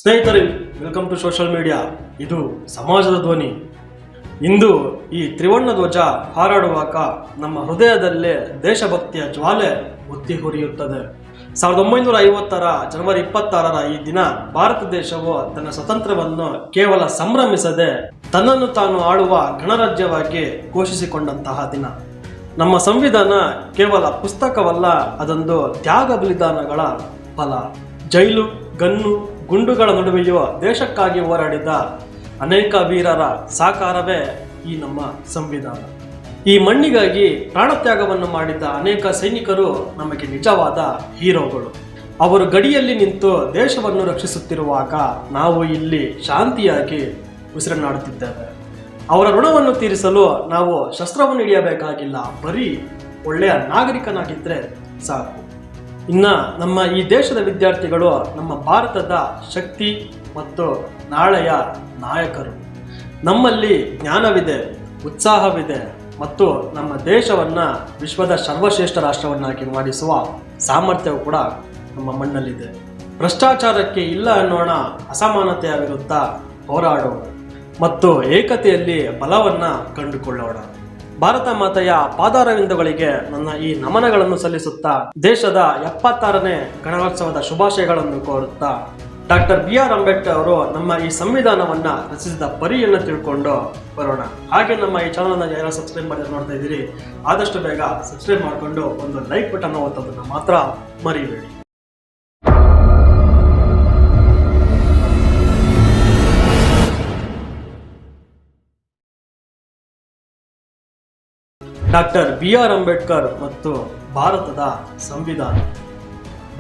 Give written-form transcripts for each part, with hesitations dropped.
ಸ್ನೇಹಿತರೆ, welcome to social media. ಇದು ಸಮಾಜದ ಧ್ವನಿ. ಇಂದು ಈ ತ್ರಿವರ್ಣ ಧ್ವಜ ಹಾರಾಡುವಾಗ ನಮ್ಮ ಹೃದಯದಲ್ಲೇ ದೇಶಭಕ್ತಿಯ ಜ್ವಾಲೆ ಒತ್ತಿ ಹುರಿಯುತ್ತದೆ. 1950 ಜನವರಿ 26 ಈ ದಿನ ಭಾರತ ದೇಶವು ತನ್ನ ಸ್ವಾತಂತ್ರ್ಯವನ್ನು ಕೇವಲ ಸಂಭ್ರಮಿಸದೆ ತನ್ನನ್ನು ತಾನು ಆಳುವ ಗಣರಾಜ್ಯವಾಗಿ ಘೋಷಿಸಿಕೊಂಡಂತಹ ದಿನ. ನಮ್ಮ ಸಂವಿಧಾನ ಕೇವಲ ಪುಸ್ತಕವಲ್ಲ, ಅದೊಂದು ತ್ಯಾಗ ಬಲಿದಾನಗಳ ಫಲ. ಜೈಲು, ಗನ್ನು, ಗುಂಡುಗಳ ನಡುವೆಯೂ ದೇಶಕ್ಕಾಗಿ ಹೋರಾಡಿದ ಅನೇಕ ವೀರರ ಸಾಕಾರವೇ ಈ ನಮ್ಮ ಸಂವಿಧಾನ. ಈ ಮಣ್ಣಿಗಾಗಿ ಪ್ರಾಣತ್ಯಾಗವನ್ನು ಮಾಡಿದ ಅನೇಕ ಸೈನಿಕರು ನಮಗೆ ನಿಜವಾದ ಹೀರೋಗಳು. ಅವರು ಗಡಿಯಲ್ಲಿ ನಿಂತು ದೇಶವನ್ನು ರಕ್ಷಿಸುತ್ತಿರುವಾಗ ನಾವು ಇಲ್ಲಿ ಶಾಂತಿಯಾಗಿ ಉಸಿರನ್ನಾಡುತ್ತಿದ್ದೇವೆ. ಅವರ ಋಣವನ್ನು ತೀರಿಸಲು ನಾವು ಶಸ್ತ್ರವನ್ನು ಹಿಡಿಯಬೇಕಾಗಿಲ್ಲ, ಬರೀ ಒಳ್ಳೆಯ ನಾಗರಿಕನಾಗಿದ್ದರೆ ಸಾಕು. ಇನ್ನು ನಮ್ಮ ಈ ದೇಶದ ವಿದ್ಯಾರ್ಥಿಗಳು ನಮ್ಮ ಭಾರತದ ಶಕ್ತಿ ಮತ್ತು ನಾಳೆಯ ನಾಯಕರು. ನಮ್ಮಲ್ಲಿ ಜ್ಞಾನವಿದೆ, ಉತ್ಸಾಹವಿದೆ ಮತ್ತು ನಮ್ಮ ದೇಶವನ್ನು ವಿಶ್ವದ ಸರ್ವಶ್ರೇಷ್ಠ ರಾಷ್ಟ್ರವನ್ನಾಗಿ ಮಾಡಿಸುವ ಸಾಮರ್ಥ್ಯವು ಕೂಡ ನಮ್ಮ ಮಣ್ಣಲ್ಲಿದೆ. ಭ್ರಷ್ಟಾಚಾರಕ್ಕೆ ಇಲ್ಲ ಅನ್ನೋಣ, ಅಸಮಾನತೆಯ ವಿರುದ್ಧ ಹೋರಾಡೋಣ ಮತ್ತು ಏಕತೆಯಲ್ಲಿ ಬಲವನ್ನು ಕಂಡುಕೊಳ್ಳೋಣ. ಭಾರತ ಮಾತೆಯ ಪಾದಾರವಿಂದಗಳಿಗೆ ನನ್ನ ಈ ನಮನಗಳನ್ನು ಸಲ್ಲಿಸುತ್ತಾ ದೇಶದ 76ನೇ ಗಣರಾಜ್ಯೋತ್ಸವದ ಶುಭಾಶಯಗಳನ್ನು ಕೋರುತ್ತಾ, ಡಾಕ್ಟರ್ BR ಅಂಬೇಡ್ಕರ್ ಅವರು ನಮ್ಮ ಈ ಸಂವಿಧಾನವನ್ನ ರಚಿಸಿದ ಪರಿಯನ್ನು ತಿಳ್ಕೊಂಡು ಬರೋಣ. ಹಾಗೆ ನಮ್ಮ ಈ ಚಾನಲ್ನ ಯಾರು ಸಬ್ಸ್ಕ್ರೈಬ್ ಮಾಡಿ ನೋಡ್ತಾ ಇದ್ದೀರಿ, ಆದಷ್ಟು ಬೇಗ ಸಬ್ಸ್ಕ್ರೈಬ್ ಮಾಡಿಕೊಂಡು ಒಂದು ಲೈಕ್ ಬಟನ್ ಒತ್ತೋದನ್ನ ಮಾತ್ರ ಮರಿಬೇಡಿ. ಡಾಕ್ಟರ್ BR ಅಂಬೇಡ್ಕರ್ ಮತ್ತು ಭಾರತದ ಸಂವಿಧಾನ.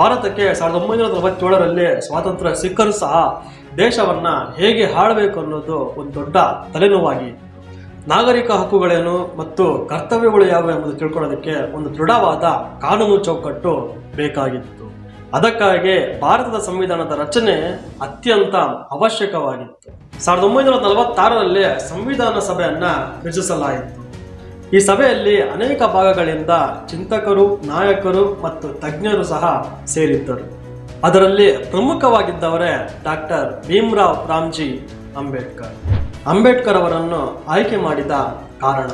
ಭಾರತಕ್ಕೆ 1947ರಲ್ಲಿ ಸ್ವಾತಂತ್ರ್ಯ ಸಿಕ್ಕರೂ ಸಹ ದೇಶವನ್ನ ಹೇಗೆ ಆಳಬೇಕು ಅನ್ನೋದು ಒಂದು ದೊಡ್ಡ ತಲೆನೋವಾಗಿತ್ತು. ನಾಗರಿಕ ಹಕ್ಕುಗಳೇನು ಮತ್ತು ಕರ್ತವ್ಯಗಳು ಯಾವುವು ಎಂಬುದು ತಿಳ್ಕೊಳ್ಳೋದಕ್ಕೆ ಒಂದು ದೃಢವಾದ ಕಾನೂನು ಚೌಕಟ್ಟು ಬೇಕಾಗಿತ್ತು. ಅದಕ್ಕಾಗಿ ಭಾರತದ ಸಂವಿಧಾನದ ರಚನೆ ಅತ್ಯಂತ ಅವಶ್ಯಕವಾಗಿತ್ತು. 1946ರಲ್ಲಿ ಸಂವಿಧಾನ ಸಭೆಯನ್ನ ರಚಿಸಲಾಯಿತು. ಈ ಸಭೆಯಲ್ಲಿ ಅನೇಕ ಭಾಗಗಳಿಂದ ಚಿಂತಕರು, ನಾಯಕರು ಮತ್ತು ತಜ್ಞರು ಸಹ ಸೇರಿದ್ದರು. ಅದರಲ್ಲಿ ಪ್ರಮುಖವಾಗಿದ್ದವರೇ ಡಾಕ್ಟರ್ ಭೀಮ್ರಾವ್ ರಾಮ್ಜಿ ಅಂಬೇಡ್ಕರ್. ಅಂಬೇಡ್ಕರ್ ಅವರನ್ನು ಆಯ್ಕೆ ಮಾಡಿದ ಕಾರಣ,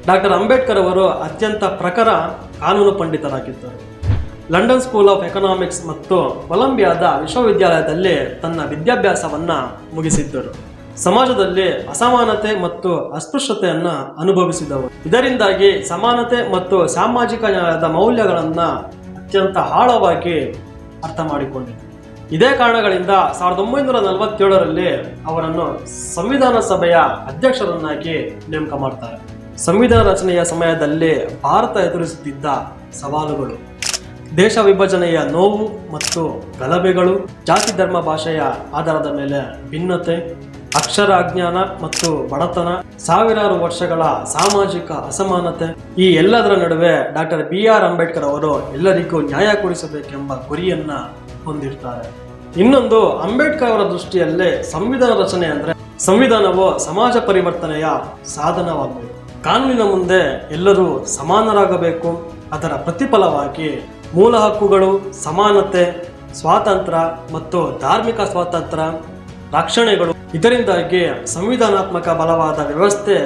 ಡಾಕ್ಟರ್ ಅಂಬೇಡ್ಕರ್ ಅವರು ಅತ್ಯಂತ ಪ್ರಖರ ಕಾನೂನು ಪಂಡಿತರಾಗಿದ್ದರು. ಲಂಡನ್ ಸ್ಕೂಲ್ ಆಫ್ ಎಕನಾಮಿಕ್ಸ್ ಮತ್ತು ಕೊಲಂಬಿಯಾದ ವಿಶ್ವವಿದ್ಯಾಲಯದಲ್ಲಿ ತನ್ನ ವಿದ್ಯಾಭ್ಯಾಸವನ್ನ ಮುಗಿಸಿದ್ದರು. ಸಮಾಜದಲ್ಲಿ ಅಸಮಾನತೆ ಮತ್ತು ಅಸ್ಪೃಶ್ಯತೆಯನ್ನ ಅನುಭವಿಸಿದವರು. ಇದರಿಂದಾಗಿ ಸಮಾನತೆ ಮತ್ತು ಸಾಮಾಜಿಕ ನ್ಯಾಯದ ಮೌಲ್ಯಗಳನ್ನ ಅತ್ಯಂತ ಆಳವಾಗಿ ಅರ್ಥ ಮಾಡಿಕೊಂಡಿದ್ದರು. ಇದೇ ಕಾರಣಗಳಿಂದ 1947ರಲ್ಲಿ ಅವರನ್ನು ಸಂವಿಧಾನ ಸಭೆಯ ಅಧ್ಯಕ್ಷರನ್ನಾಗಿ ನೇಮಕ ಮಾಡ್ತಾರೆ. ಸಂವಿಧಾನ ರಚನೆಯ ಸಮಯದಲ್ಲಿ ಭಾರತ ಎದುರಿಸುತ್ತಿದ್ದ ಸವಾಲುಗಳು, ದೇಶ ವಿಭಜನೆಯ ನೋವು ಮತ್ತು ಗಲಭೆಗಳು, ಜಾತಿ ಧರ್ಮ ಭಾಷೆಯ ಆಧಾರದ ಮೇಲೆ ಭಿನ್ನತೆ, ಅಕ್ಷರ ಅಜ್ಞಾನ ಮತ್ತು ಬಡತನ, ಸಾವಿರಾರು ವರ್ಷಗಳ ಸಾಮಾಜಿಕ ಅಸಮಾನತೆ. ಈ ಎಲ್ಲದರ ನಡುವೆ ಡಾಕ್ಟರ್ BR ಅಂಬೇಡ್ಕರ್ ಅವರು ಎಲ್ಲರಿಗೂ ನ್ಯಾಯ ಕೊಡಿಸಬೇಕೆಂಬ ಗುರಿಯನ್ನ ಹೊಂದಿರ್ತಾರೆ. ಇನ್ನೊಂದು, ಅಂಬೇಡ್ಕರ್ ಅವರ ದೃಷ್ಟಿಯಲ್ಲೇ ಸಂವಿಧಾನ ರಚನೆ ಅಂದ್ರೆ ಸಂವಿಧಾನವು ಸಮಾಜ ಪರಿವರ್ತನೆಯ ಸಾಧನವಾಗಬೇಕು. ಕಾನೂನಿನ ಮುಂದೆ ಎಲ್ಲರೂ ಸಮಾನರಾಗಬೇಕು. ಅದರ ಪ್ರತಿಫಲವಾಗಿ ಮೂಲ ಹಕ್ಕುಗಳು, ಸಮಾನತೆ, ಸ್ವಾತಂತ್ರ್ಯ ಮತ್ತು ಧಾರ್ಮಿಕ ಸ್ವಾತಂತ್ರ್ಯ, ರಕ್ಷಣೆಗಳು, ಇದರಿಂದಾಗಿ ಸಂವಿಧಾನಾತ್ಮಕ ಬಲವಾದ ವ್ಯವಸ್ಥೆ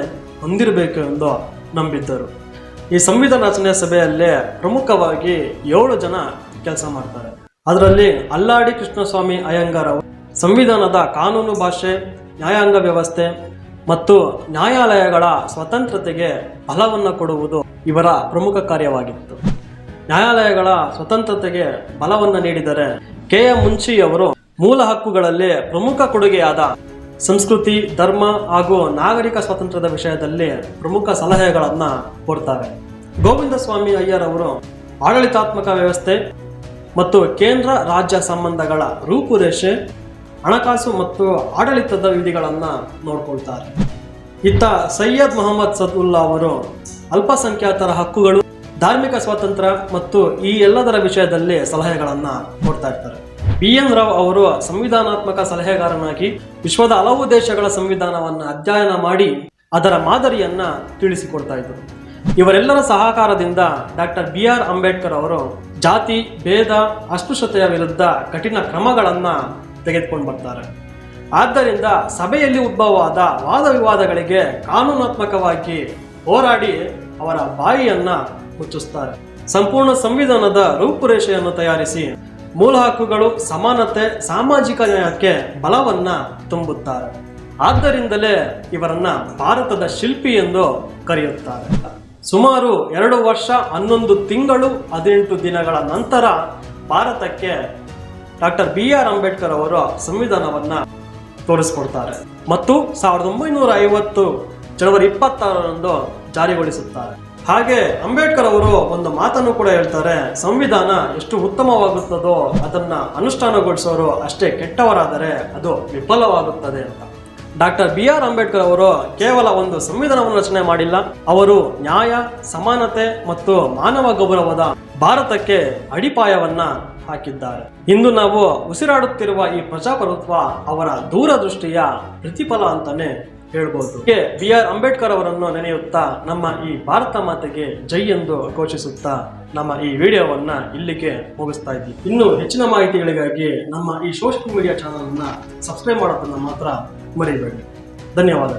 ಹೊಂದಿರಬೇಕು ಎಂದು ನಂಬಿದ್ದರು. ಈ ಸಂವಿಧಾನ ರಚನೆಯ ಸಭೆಯಲ್ಲಿ ಪ್ರಮುಖವಾಗಿ 7 ಜನ ಕೆಲಸ ಮಾಡ್ತಾರೆ. ಅದರಲ್ಲಿ ಅಲ್ಲಾಡಿ ಕೃಷ್ಣಸ್ವಾಮಿ ಅಯ್ಯಂಗಾರ್ ಅವರು ಸಂವಿಧಾನದ ಕಾನೂನು ಭಾಷೆ, ನ್ಯಾಯಾಂಗ ವ್ಯವಸ್ಥೆ ಮತ್ತು ನ್ಯಾಯಾಲಯಗಳ ಸ್ವತಂತ್ರತೆಗೆ ಬಲವನ್ನು ಕೊಡುವುದು ಇವರ ಪ್ರಮುಖ ಕಾರ್ಯವಾಗಿತ್ತು. ನ್ಯಾಯಾಲಯಗಳ ಸ್ವತಂತ್ರತೆಗೆ ಬಲವನ್ನು ನೀಡಿದರೆ KM ಮುನ್ಷಿ ಅವರು ಮೂಲ ಹಕ್ಕುಗಳಲ್ಲಿ ಪ್ರಮುಖ ಕೊಡುಗೆಯಾದ ಸಂಸ್ಕೃತಿ, ಧರ್ಮ ಹಾಗೂ ನಾಗರಿಕ ಸ್ವಾತಂತ್ರ್ಯದ ವಿಷಯದಲ್ಲಿ ಪ್ರಮುಖ ಸಲಹೆಗಳನ್ನ ಕೊಡ್ತಾರೆ. ಗೋವಿಂದ ಸ್ವಾಮಿ ಅಯ್ಯರ್ ಅವರು ಆಡಳಿತಾತ್ಮಕ ವ್ಯವಸ್ಥೆ ಮತ್ತು ಕೇಂದ್ರ ರಾಜ್ಯ ಸಂಬಂಧಗಳ ರೂಪುರೇಷೆ, ಹಣಕಾಸು ಮತ್ತು ಆಡಳಿತದ ವಿಧಿಗಳನ್ನ ನೋಡ್ಕೊಳ್ತಾರೆ. ಇತ್ತ ಸೈಯದ್ ಮೊಹಮ್ಮದ್ ಸದುಲ್ಲಾ ಅವರು ಅಲ್ಪಸಂಖ್ಯಾತರ ಹಕ್ಕುಗಳು, ಧಾರ್ಮಿಕ ಸ್ವಾತಂತ್ರ್ಯ ಮತ್ತು ಈ ಎಲ್ಲದರ ವಿಷಯದಲ್ಲಿ ಸಲಹೆಗಳನ್ನ ಕೊಡ್ತಾ ಇರ್ತಾರೆ. BN ರಾವ್ ಅವರು ಸಂವಿಧಾನಾತ್ಮಕ ಸಲಹೆಗಾರನಾಗಿ ವಿಶ್ವದ ಹಲವು ದೇಶಗಳ ಸಂವಿಧಾನವನ್ನು ಅಧ್ಯಯನ ಮಾಡಿ ಅದರ ಮಾದರಿಯನ್ನ ತಿಳಿಸಿಕೊಡ್ತಾ ಇದ್ರು. ಇವರೆಲ್ಲರ ಸಹಕಾರದಿಂದ ಡಾಕ್ಟರ್ BR ಅಂಬೇಡ್ಕರ್ ಅವರು ಜಾತಿ ಭೇದ, ಅಸ್ಪೃಶ್ಯತೆಯ ವಿರುದ್ಧ ಕಠಿಣ ಕ್ರಮಗಳನ್ನ ತೆಗೆದುಕೊಂಡು ಬರ್ತಾರೆ. ಆದ್ದರಿಂದ ಸಭೆಯಲ್ಲಿ ಉದ್ಭವವಾದ ವಾದ ವಿವಾದಗಳಿಗೆ ಕಾನೂನಾತ್ಮಕವಾಗಿ ಹೋರಾಡಿ ಅವರ ಬಾಯಿಯನ್ನ ಮುಚ್ಚಿಸ್ತಾರೆ. ಸಂಪೂರ್ಣ ಸಂವಿಧಾನದ ರೂಪುರೇಷೆಯನ್ನು ತಯಾರಿಸಿ ಮೂಲ ಹಕ್ಕುಗಳು, ಸಮಾನತೆ, ಸಾಮಾಜಿಕ ನ್ಯಾಯಕ್ಕೆ ಬಲವನ್ನ ತುಂಬುತ್ತಾರೆ. ಆದ್ದರಿಂದಲೇ ಇವರನ್ನ ಭಾರತದ ಶಿಲ್ಪಿ ಎಂದು ಕರೆಯುತ್ತಾರೆ. ಸುಮಾರು 2 ವರ್ಷ 11 ತಿಂಗಳು 18 ದಿನಗಳ ನಂತರ ಭಾರತಕ್ಕೆ ಡಾಕ್ಟರ್ BR ಅಂಬೇಡ್ಕರ್ ಅವರು ಸಂವಿಧಾನವನ್ನ ತೋರಿಸ್ಕೊಡ್ತಾರೆ ಮತ್ತು 1950 ಜನವರಿ 26ರಂದು ಜಾರಿಗೊಳಿಸುತ್ತಾರೆ. ಹಾಗೆ ಅಂಬೇಡ್ಕರ್ ಅವರು ಒಂದು ಮಾತನ್ನು ಕೂಡ ಹೇಳ್ತಾರೆ, ಸಂವಿಧಾನ ಎಷ್ಟು ಉತ್ತಮವಾಗುತ್ತದೋ ಅದನ್ನ ಅನುಷ್ಠಾನಗೊಳಿಸೋರು ಅಷ್ಟೇ ಕೆಟ್ಟವರಾದರೆ ಅದು ವಿಫಲವಾಗುತ್ತದೆ ಅಂತ. ಡಾಕ್ಟರ್ BR ಅಂಬೇಡ್ಕರ್ ಅವರು ಕೇವಲ ಒಂದು ಸಂವಿಧಾನವನ್ನು ರಚನೆ ಮಾಡಿಲ್ಲ, ಅವರು ನ್ಯಾಯ, ಸಮಾನತೆ ಮತ್ತು ಮಾನವ ಗೌರವದ ಭಾರತಕ್ಕೆ ಅಡಿಪಾಯವನ್ನ ಹಾಕಿದ್ದಾರೆ. ಇಂದು ನಾವು ಉಸಿರಾಡುತ್ತಿರುವ ಈ ಪ್ರಜಾಪ್ರಭುತ್ವ ಅವರ ದೂರದೃಷ್ಟಿಯ ಪ್ರತಿಫಲ ಅಂತಾನೆ ಹೇಳ್ಬೋದು. BR ಅಂಬೇಡ್ಕರ್ ಅವರನ್ನು ನೆನೆಯುತ್ತಾ ನಮ್ಮ ಈ ಭಾರತ ಮಾತೆಗೆ ಜೈ ಎಂದು ಘೋಷಿಸುತ್ತಾ ನಮ್ಮ ಈ ವಿಡಿಯೋವನ್ನ ಇಲ್ಲಿಗೆ ಮುಗಿಸ್ತಾ ಇದ್ದೀವಿ. ಇನ್ನು ಹೆಚ್ಚಿನ ಮಾಹಿತಿಗಳಿಗಾಗಿ ನಮ್ಮ ಈ ಸೋಷಿಯಲ್ ಮೀಡಿಯಾ ಚಾನಲ್ ಅನ್ನ ಸಬ್ಸ್ಕ್ರೈಬ್ ಮಾಡೋದನ್ನ ಮಾತ್ರ ಮರಿಬೇಡಿ. ಧನ್ಯವಾದ.